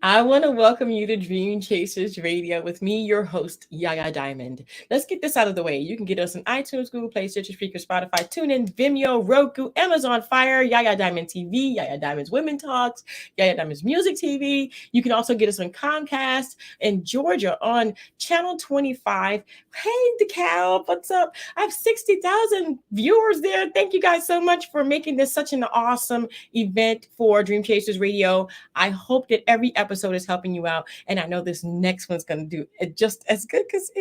I want to welcome you to Dream Chasers Radio with me, your host, Yaya Diamond. Let's get this out of the way. You can get us on iTunes, Google Play, Stitcher, Speaker, Spotify, TuneIn, Vimeo, Roku, Amazon Fire, Yaya Diamond TV, Yaya Diamond's Women Talks, Yaya Diamond's Music TV. You can also get us on Comcast in Georgia on Channel 25. Hey, DeKalb, what's up? I have 60,000 viewers there. Thank you guys so much for making this such an awesome event for Dream Chasers Radio. I hope that every episode is helping you out, and I know this next one's going to do it just as good because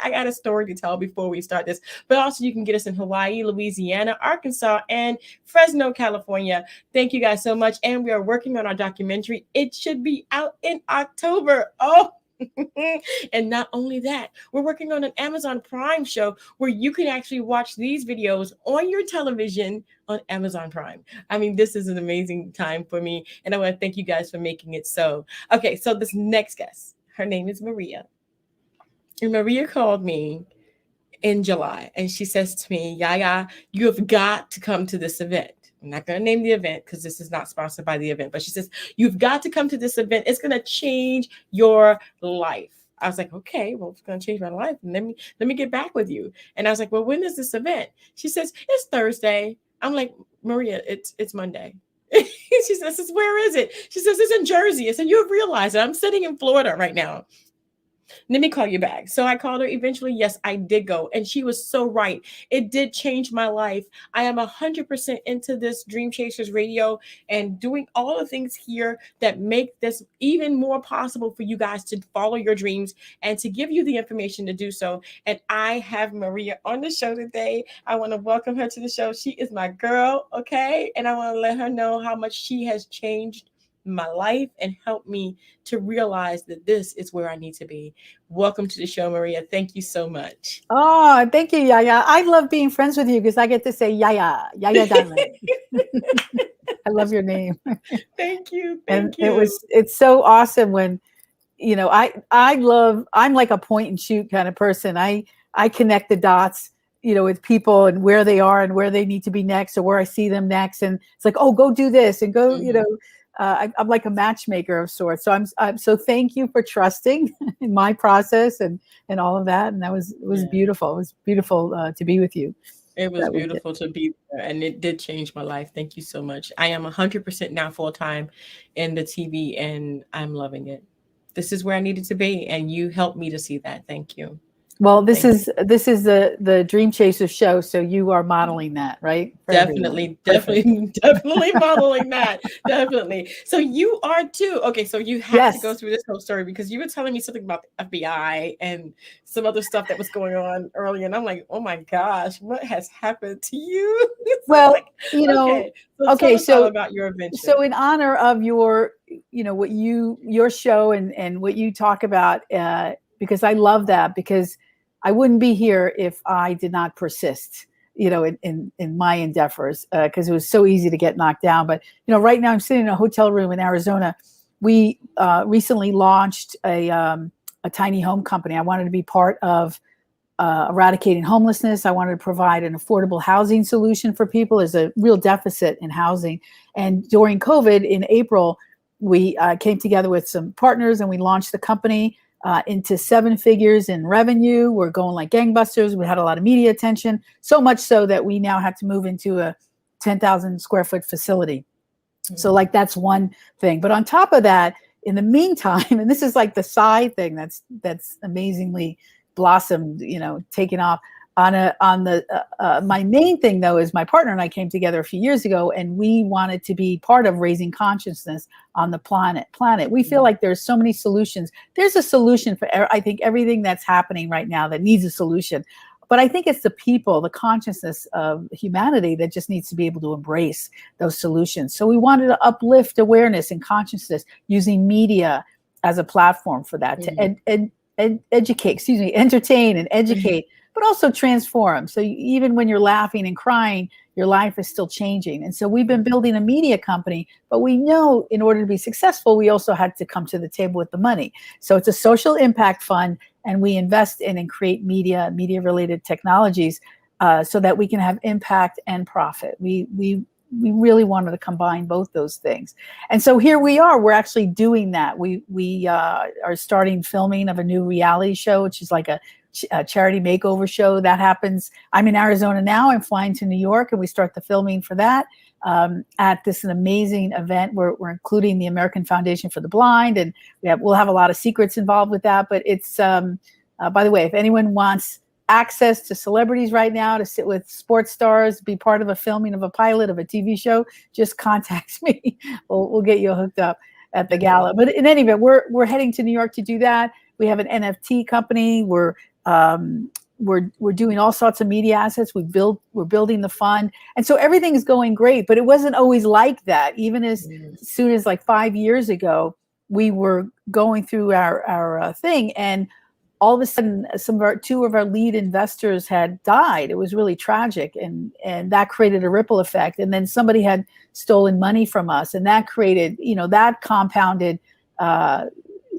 I got a story to tell before we start this. But also, you can get us in Hawaii, Louisiana, Arkansas, and Fresno, California. Thank you guys so much, and we are working on our documentary. It should be out in October. Oh. And not only that, we're working on an Amazon Prime show where you can actually watch these videos on your television on Amazon Prime. I mean, this is an amazing time for me, and I want to thank you guys for making it so. Okay, so this next guest, her name is Maria. And Maria called me in July, and she says to me, Yaya, you have got to come to this event. I'm not going to name the event because this is not sponsored by the event, but she says, you've got to come to this event. It's going to change your life. I was like, okay, well, it's going to change my life. And let me get back with you. And I was like, well, when is this event? She says, it's Thursday. I'm like, Maria, it's Monday. She says, where is it? She says, it's in Jersey. I said, you have realized it. I'm sitting in Florida right now. Let me call you back. So I called her eventually. Yes, I did go. And she was so right. It did change my life. I am 100% into this Dream Chasers Radio and doing all the things here that make this even more possible for you guys to follow your dreams and to give you the information to do so. And I have Maria on the show today. I want to welcome her to the show. She is my girl, okay? And I want to let her know how much she has changed my life and help me to realize that this is where I need to be. Welcome to the show, Maria. Thank you so much. Oh, thank you, Yaya. I love being friends with you because I get to say Yaya Diamond. I love your name. Thank you. Thank you. It's so awesome when, I'm like a point and shoot kind of person. I connect the dots, with people and where they are and where they need to be next or where I see them next. And it's like, oh, go do this and go, I'm like a matchmaker of sorts. So I'm so thank you for trusting in my process and all of that. And it was beautiful. It was beautiful to be with you. It was beautiful to be there, and it did change my life. Thank you so much. I am 100% now full-time in the TV, and I'm loving it. This is where I needed to be, and you helped me to see that. Thank you. Well, this is the Dream Chasers show, so you are modeling that, right? Definitely modeling that. Definitely. So you are too. Okay, so you have to go through this whole story because you were telling me something about the FBI and some other stuff that was going on earlier, and I'm like, oh my gosh, what has happened to you? Well, so about your adventure. So in honor of your, your show and what you talk about, because I love that because I wouldn't be here if I did not persist, in my endeavors, because it was so easy to get knocked down. But, right now I'm sitting in a hotel room in Arizona. We recently launched a tiny home company. I wanted to be part of eradicating homelessness. I wanted to provide an affordable housing solution for people. There's a real deficit in housing. And during COVID in April, we came together with some partners and we launched the company into 7 figures in revenue. We're going like gangbusters. We had a lot of media attention, so much so that we now have to move into a 10,000 square foot facility. Mm-hmm. So like that's one thing. But on top of that, in the meantime, and this is like the side thing that's amazingly blossomed, taken off. My main thing though is my partner and I came together a few years ago, and we wanted to be part of raising consciousness on the planet. We feel like there's so many solutions. There's a solution for I think everything that's happening right now that needs a solution. But I think it's the people, the consciousness of humanity that just needs to be able to embrace those solutions. So we wanted to uplift awareness and consciousness using media as a platform for that, to entertain and educate. But also transform. So even when you're laughing and crying, your life is still changing. And so we've been building a media company, but we know in order to be successful, we also had to come to the table with the money. So it's a social impact fund, and we invest in and create media-related technologies so that we can have impact and profit. We really wanted to combine both those things. And so here we are, we're actually doing that. We are starting filming of a new reality show, which is like a charity makeover show that happens. I'm in Arizona now. I'm flying to New York, and we start the filming for that at an amazing event. We're including the American Foundation for the Blind, and we'll have a lot of secrets involved with that. But it's by the way, if anyone wants access to celebrities right now, to sit with sports stars, be part of a filming of a pilot of a TV show, just contact me. We'll get you hooked up at the gala. But in any event, we're heading to New York to do that. We have an NFT company. We're doing all sorts of media assets. We're building the fund, and so everything is going great. But it wasn't always like that. Even as soon as like 5 years ago, we were going through our thing, and all of a sudden, two of our lead investors had died. It was really tragic, and that created a ripple effect. And then somebody had stolen money from us, and that created, that compounded,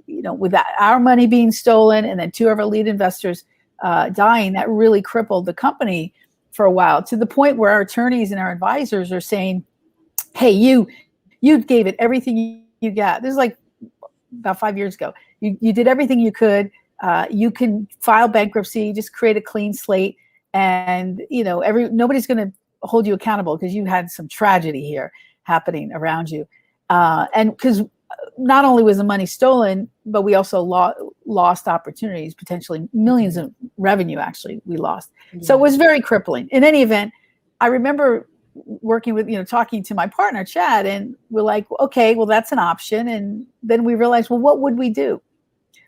with our money being stolen, and then two of our lead investors dying. That really crippled the company for a while, to the point where our attorneys and our advisors are saying, "Hey, you gave it everything you got." This is like about 5 years ago. You did everything you could. You can file bankruptcy, just create a clean slate, and nobody's going to hold you accountable because you had some tragedy here happening around you. And because not only was the money stolen, but we also lost opportunities, potentially millions of revenue. Actually, we lost. Yeah. So it was very crippling. In any event, I remember working with, talking to my partner, Chad, and we're like, okay, well, that's an option. And then we realized, well, what would we do?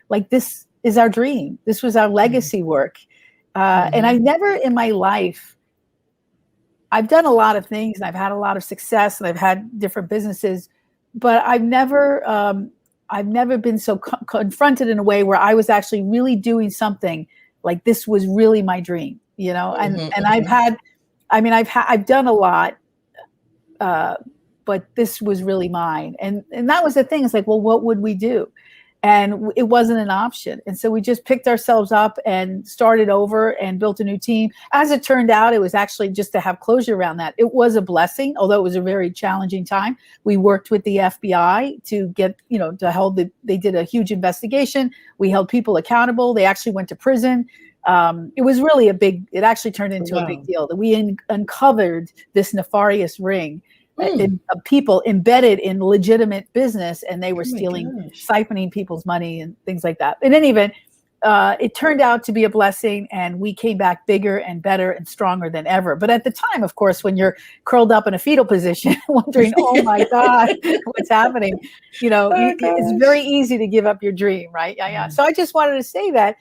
Like, this is our dream. This was our legacy work. And I never in my life, I've done a lot of things, and I've had a lot of success, and I've had different businesses, but I've never been so confronted in a way where I was actually really doing something like this was really my dream, and I've done a lot, but this was really mine. And that was the thing. It's like, well, what would we do? And it wasn't an option. And so we just picked ourselves up and started over and built a new team. As it turned out, it was actually just to have closure around that. It was a blessing, although it was a very challenging time. We worked with the FBI to get, they did a huge investigation. We held people accountable. They actually went to prison. It was really it actually turned into a big deal that we uncovered this nefarious ring. People embedded in legitimate business, and they were stealing, siphoning people's money and things like that. In any event, it turned out to be a blessing, and we came back bigger and better and stronger than ever. But at the time, of course, when you're curled up in a fetal position, wondering, oh my God, what's happening? It's very easy to give up your dream, right? Yeah. So I just wanted to say that,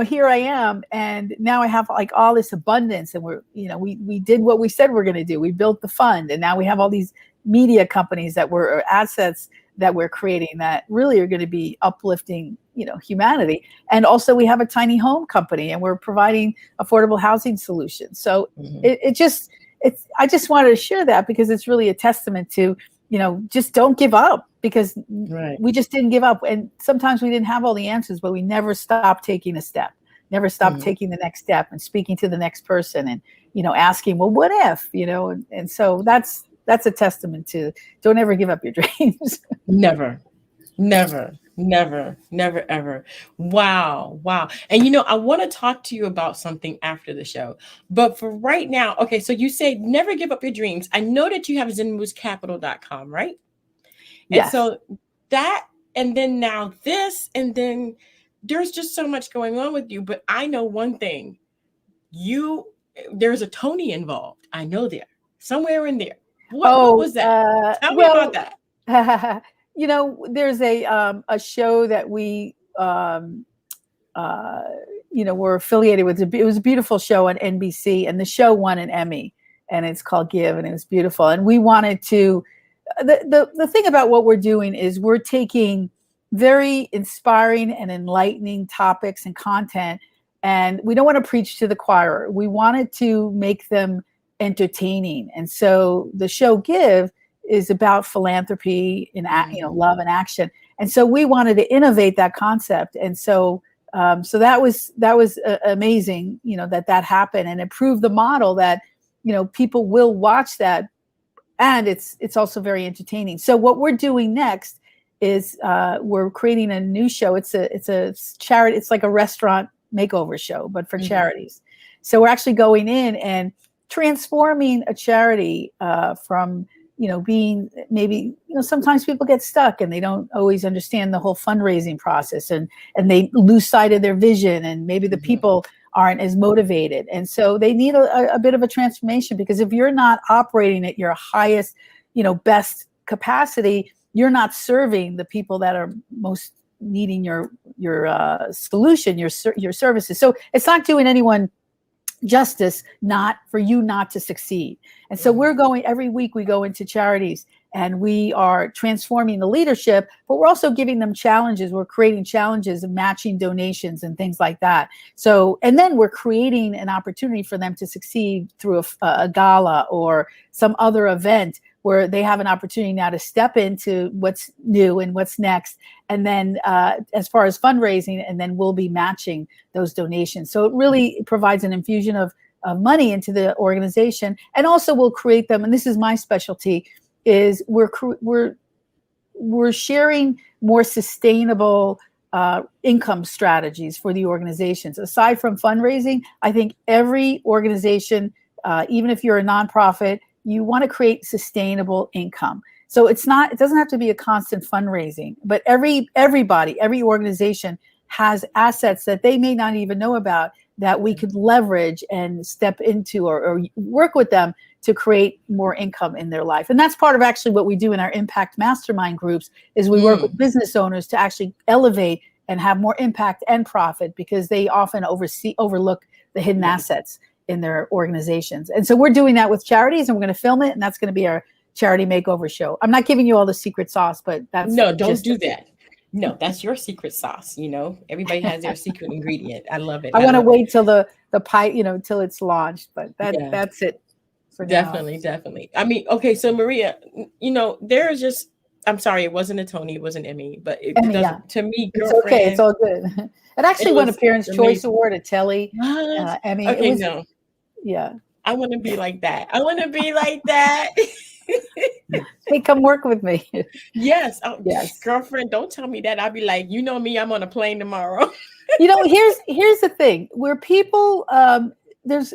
here I am, and now I have like all this abundance, and we did what we said we're going to do. We built the fund, and now we have all these media companies or assets that we're creating that really are going to be uplifting, humanity. And also we have a tiny home company, and we're providing affordable housing solutions. So I just wanted to share that because it's really a testament to, just don't give up, because we just didn't give up. And sometimes we didn't have all the answers, but we never stopped taking a step, never stopped taking the next step and speaking to the next person and, asking, well, what if, and so that's a testament to don't ever give up your dreams. Never, ever. Wow. And I want to talk to you about something after the show. But for right now, okay, so you say never give up your dreams. I know that you have zenmooscapital.com, right? Yes. And so that, and then now this, and then there's just so much going on with you. But I know one thing, there's a Tony involved. I know there, somewhere in there. What was that? Tell me about that. There's a show that we, were affiliated with. It was a beautiful show on NBC, and the show won an Emmy, and it's called Give, and it was beautiful. And we wanted to, the thing about what we're doing is we're taking very inspiring and enlightening topics and content, and we don't want to preach to the choir. We wanted to make them entertaining. And so the show Give is about philanthropy and love and action. And so we wanted to innovate that concept. And so So that was amazing, that happened, and it proved the model that, people will watch that, and it's also very entertaining. So what we're doing next is we're creating a new show. It's a charity. It's like a restaurant makeover show, but for charities. So we're actually going in and transforming a charity from being maybe, sometimes people get stuck and they don't always understand the whole fundraising process, and they lose sight of their vision, and maybe the people aren't as motivated. And so they need a bit of a transformation, because if you're not operating at your highest, best capacity, you're not serving the people that are most needing your solution, your services. So it's not doing anyone justice not for you not to succeed. And so we're going every week, we go into charities and we are transforming the leadership, but we're also giving them challenges. We're creating challenges and matching donations and things like that. So, and then we're creating an opportunity for them to succeed through a gala or some other event where they have an opportunity now to step into what's new and what's next. And then as far as fundraising, and then we'll be matching those donations. So it really provides an infusion of money into the organization. And also we'll create them, and this is my specialty, is we're sharing more sustainable income strategies for the organizations. Aside from fundraising, I think every organization, even if you're a nonprofit, you want to create sustainable income. So it doesn't have to be a constant fundraising, but every organization has assets that they may not even know about that we could leverage and step into or work with them to create more income in their life. And that's part of actually what we do in our impact mastermind groups, is we work with business owners to actually elevate and have more impact and profit, because they often overlook the hidden assets in their organizations. And so we're doing that with charities, and we're going to film it, and that's going to be our charity makeover show. I'm not giving you all the secret sauce, but that's don't do that. No, that's your secret sauce. Everybody has their secret ingredient. I love it. I want to wait till the pie, till it's launched, but that's it for definitely, now. Definitely. I mean, okay, so Maria, there's just, I'm sorry, it wasn't a Tony, it was an Emmy, but it doesn't, to me, girlfriend, it's okay, it's all good. It actually won a Parents' Choice Award, a Telly, Emmy. Okay, no. Yeah. I want to be like that. I want to be like that. Hey, come work with me. Yes. Yes. Girlfriend, don't tell me that. I'll be like, me, I'm on a plane tomorrow. Here's the thing, where people, there's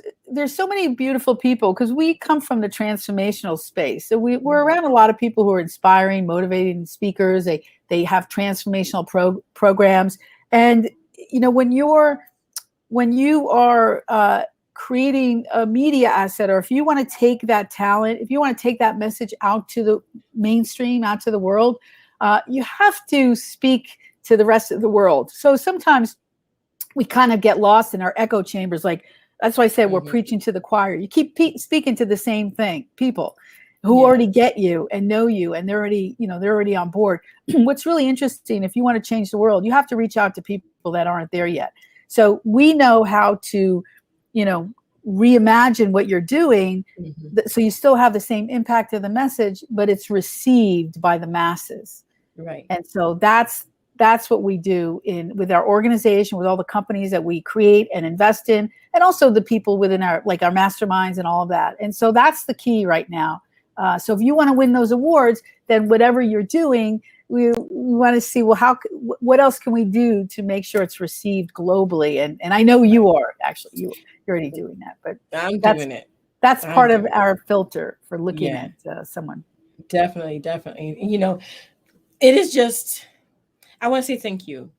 so many beautiful people, because we come from the transformational space. So we're around a lot of people who are inspiring, motivating speakers. They have transformational programs. And, when you are creating a media asset, or if you want to take that talent, if you want to take that message out to the mainstream, out to the world, you have to speak to the rest of the world. So sometimes we kind of get lost in our echo chambers. Like, that's why I said we're preaching to the choir. You keep speaking to the same thing, people who already get you and know you, and they're already on board. What's really interesting, if you want to change the world, you have to reach out to people that aren't there yet. So we know how to, reimagine what you're doing, so you still have the same impact of the message, but it's received by the masses. Right. And so that's what we do with our organization, with all the companies that we create and invest in, and also the people within our masterminds and all of that. And so that's the key right now. So if you want to win those awards, then whatever you're doing, we want to see, well, what else can we do to make sure it's received globally? And I know you are actually, you're already doing that, but I'm doing it. That's part of our filter for looking at someone. Definitely. It is just, I want to say thank you.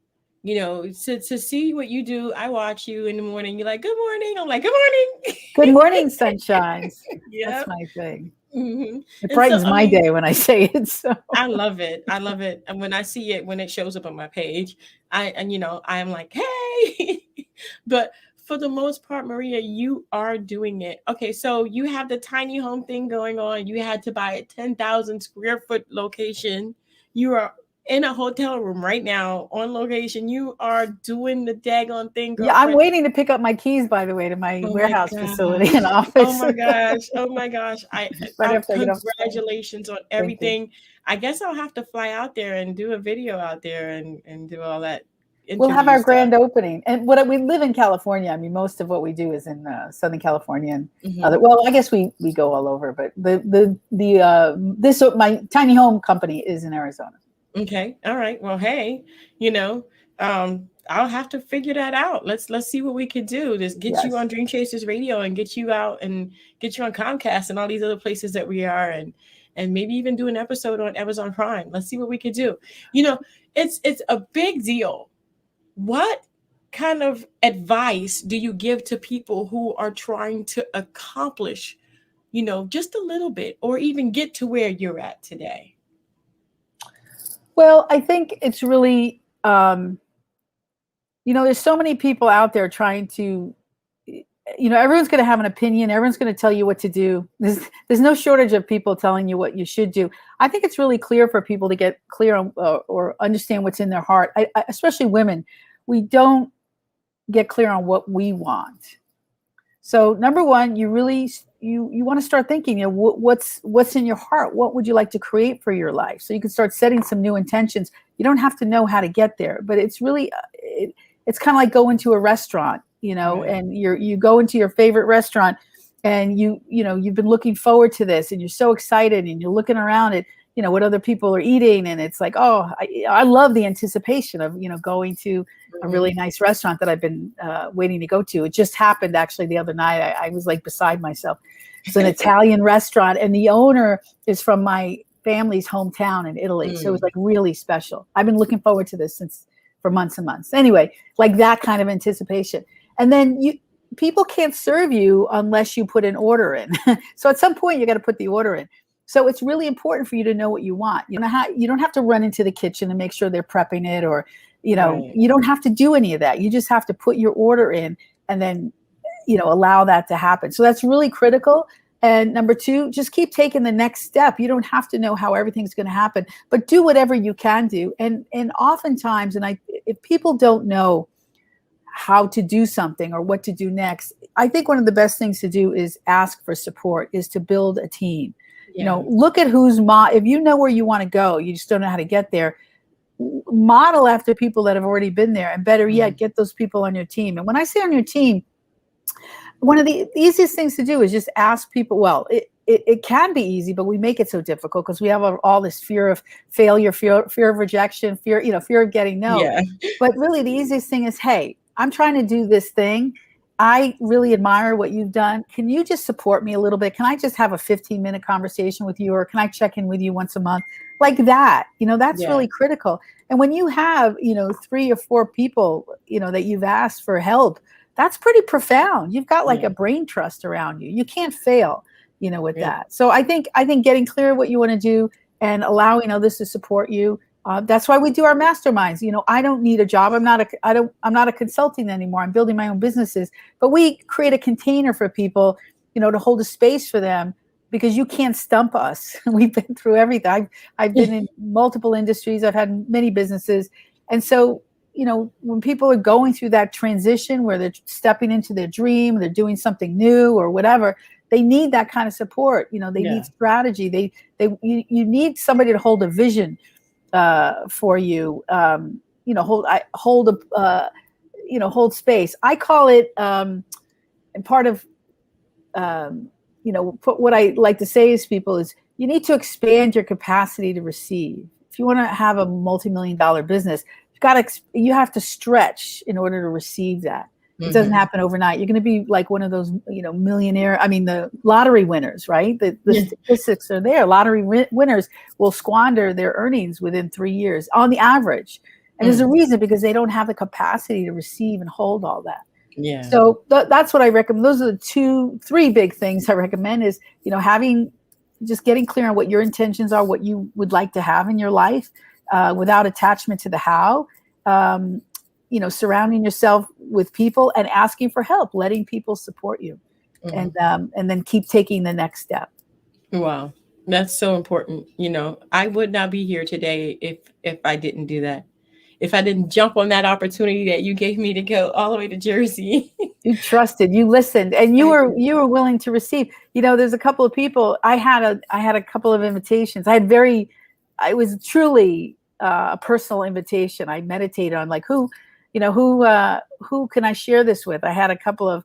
To see what you do. I watch you in the morning. You're like, good morning. I'm like, good morning. Good morning, sunshines. That's my thing. It brightens my day when I say it. So I love it. And when I see it, when it shows up on my page, I'm like, hey. But for the most part, Maria, you are doing it. Okay, so you have the tiny home thing going on. You had to buy a 10,000 square foot location. You are in a hotel room right now on location. You are doing the daggone thing, girlfriend. Yeah, I'm waiting to pick up my keys, by the way, to my warehouse facility and office. Oh my gosh. Congratulations on everything. I guess I'll have to fly out there and do a video out there and do all that. We'll have our interview stuff. grand opening, and what we live in California. I mean, most of what we do is in Southern California, and Mhm. well, I guess we go all over. But this my tiny home company is in Arizona. Okay. All right. Well, hey, you know, I'll have to figure that out. Let's see what we could do. Just get you Yes. on Dream Chasers Radio and get you out and get you on Comcast and all these other places that we are, and maybe even do an episode on Amazon Prime. Let's see what we could do. You know, it's a big deal. What kind of advice do you give to people who are trying to accomplish, just a little bit or even get to where you're at today? Well, I think it's really, there's so many people out there trying to, everyone's going to have an opinion. Everyone's going to tell you what to do. There's no shortage of people telling you what you should do. I think it's really clear for people to get clear on or understand what's in their heart. Especially women, we don't get clear on what we want. So number one, you really you want to start thinking, what's in your heart? What would you like to create for your life? So you can start setting some new intentions. You don't have to know how to get there, but it's really it's kind of like going to a restaurant, Right. and you go into your favorite restaurant, and you've been looking forward to this, and you're so excited, and you're looking around at what other people are eating, and it's like, oh, I love the anticipation of going to a Mhm. really nice restaurant that I've been waiting to go to. It just happened actually the other night. I was like beside myself. It's an Italian restaurant, and the owner is from my family's hometown in Italy. So it was Mm. like really special. I've been looking forward to this for months and months. Anyway, like that kind of anticipation. And then people can't serve you unless you put an order in. So at some point you got to put the order in. So it's really important for you to know what you want. You don't have to run into the kitchen and make sure they're prepping it, or Right. you don't have to do any of that. You just have to put your order in, and then allow that to happen. So that's really critical. And number two, just keep taking the next step. You don't have to know how everything's going to happen, but do whatever you can do. And oftentimes, if people don't know how to do something or what to do next, I think one of the best things to do is ask for support, is to build a team. Yeah. Look at if you know where you want to go, you just don't know how to get there, model after people that have already been there, and better yet, Mhm. get those people on your team. And when I say on your team, one of the easiest things to do is just ask people. Well, it can be easy, but we make it so difficult because we have all this fear of failure, fear of rejection, fear of getting no. Yeah. But really, the easiest thing is, hey, I'm trying to do this thing. I really admire what you've done. Can you just support me a little bit? Can I just have a 15-minute conversation with you, or can I check in with you once a month? Like that, that's Yeah. really critical. And when you have, 3 or 4 people, that you've asked for help, that's pretty profound. You've got like Yeah. a brain trust around you. You can't fail, with Yeah. that. So I think getting clear what you want to do and allowing others to support you. That's why we do our masterminds. I don't need a job. I'm not a consultant anymore. I'm building my own businesses, but we create a container for people, to hold a space for them, because you can't stump us. We've been through everything. I've been in multiple industries. I've had many businesses. And so, when people are going through that transition where they're stepping into their dream, they're doing something new or whatever, they need that kind of support. They Yeah. need strategy. You need somebody to hold a vision for you. Hold space. I call it, and part of, what I like to say is people is, you need to expand your capacity to receive. If you want to have a multi-million-dollar business, you have to stretch in order to receive that. It doesn't Mhm. happen overnight. You're going to be like one of those, millionaire. I mean, the lottery winners, right? The Yeah. statistics are there. Lottery winners will squander their earnings within 3 years on the average. And there's a Mm. reason, because they don't have the capacity to receive and hold all that. Yeah. So that's what I recommend. Those are the 3 big things I recommend is, just getting clear on what your intentions are, what you would like to have in your life, without attachment to the how. Surrounding yourself with people and asking for help, letting people support you, Mhm. and then keep taking the next step. Wow. That's so important. I would not be here today if I didn't do that. If I didn't jump on that opportunity that you gave me to go all the way to Jersey. You trusted, you listened, and you I were did. you were willing to receive. There's a couple of people. I had a couple of invitations. It was truly a personal invitation. I meditated on, like, who who can I share this with? I had a couple of,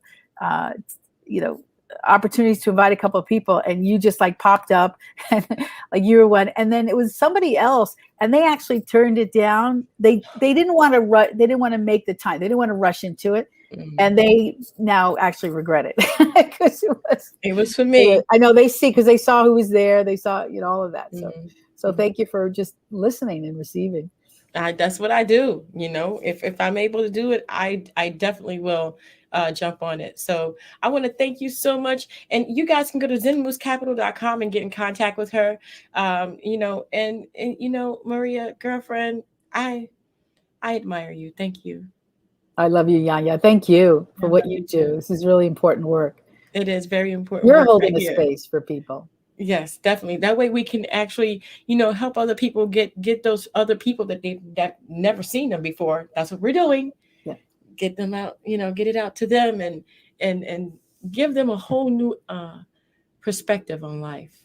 you know, opportunities to invite a couple of people, and you just like popped up, and like you were one, and then it was somebody else, and they actually turned it down. They didn't want to they didn't want to make the time. They didn't want to rush into it, and they now actually regret it because it was for me. I know because they saw who was there. They saw, all of that. So thank you for just listening and receiving. That's what I do. If I'm able to do it, I definitely will jump on it. So I want to thank you so much. And you guys can go to zenmoosecapital.com and get in contact with her. And Maria, girlfriend, I admire you. Thank you. I love you, Yanya. Thank you for what you do. This is really important work. It is very important. You're holding a space for people. Yes, definitely. That way we can actually, help other people get those other people that never seen them before. That's what we're doing. Yeah. Get them out, get it out to them and give them a whole new perspective on life.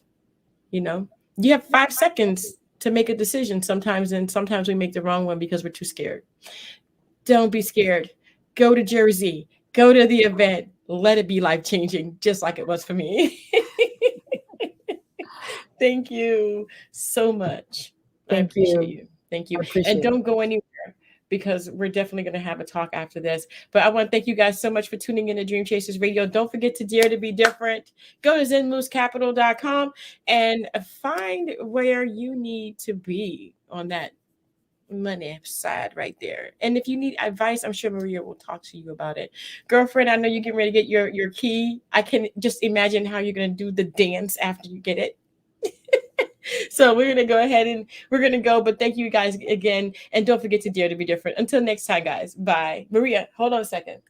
You have 5 seconds to make a decision sometimes, and sometimes we make the wrong one because we're too scared. Don't be scared. Go to Jersey. Go to the event. Let it be life-changing, just like it was for me. Thank you so much. I appreciate you. Thank you. And don't go anywhere, because we're definitely going to have a talk after this. But I want to thank you guys so much for tuning in to Dream Chasers Radio. Don't forget to dare to be different. Go to zenmoosecapital.com and find where you need to be on that money side right there. And if you need advice, I'm sure Maria will talk to you about it. Girlfriend, I know you're getting ready to get your key. I can just imagine how you're going to do the dance after you get it. So we're going to go ahead and we're going to go. But thank you guys again. And don't forget to dare to be different. Until next time, guys. Bye. Maria, hold on a second.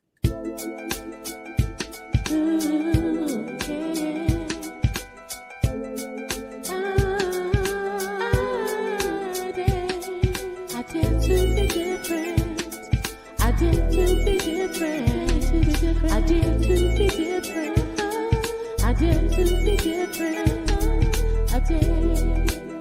I dare to be different. I dare.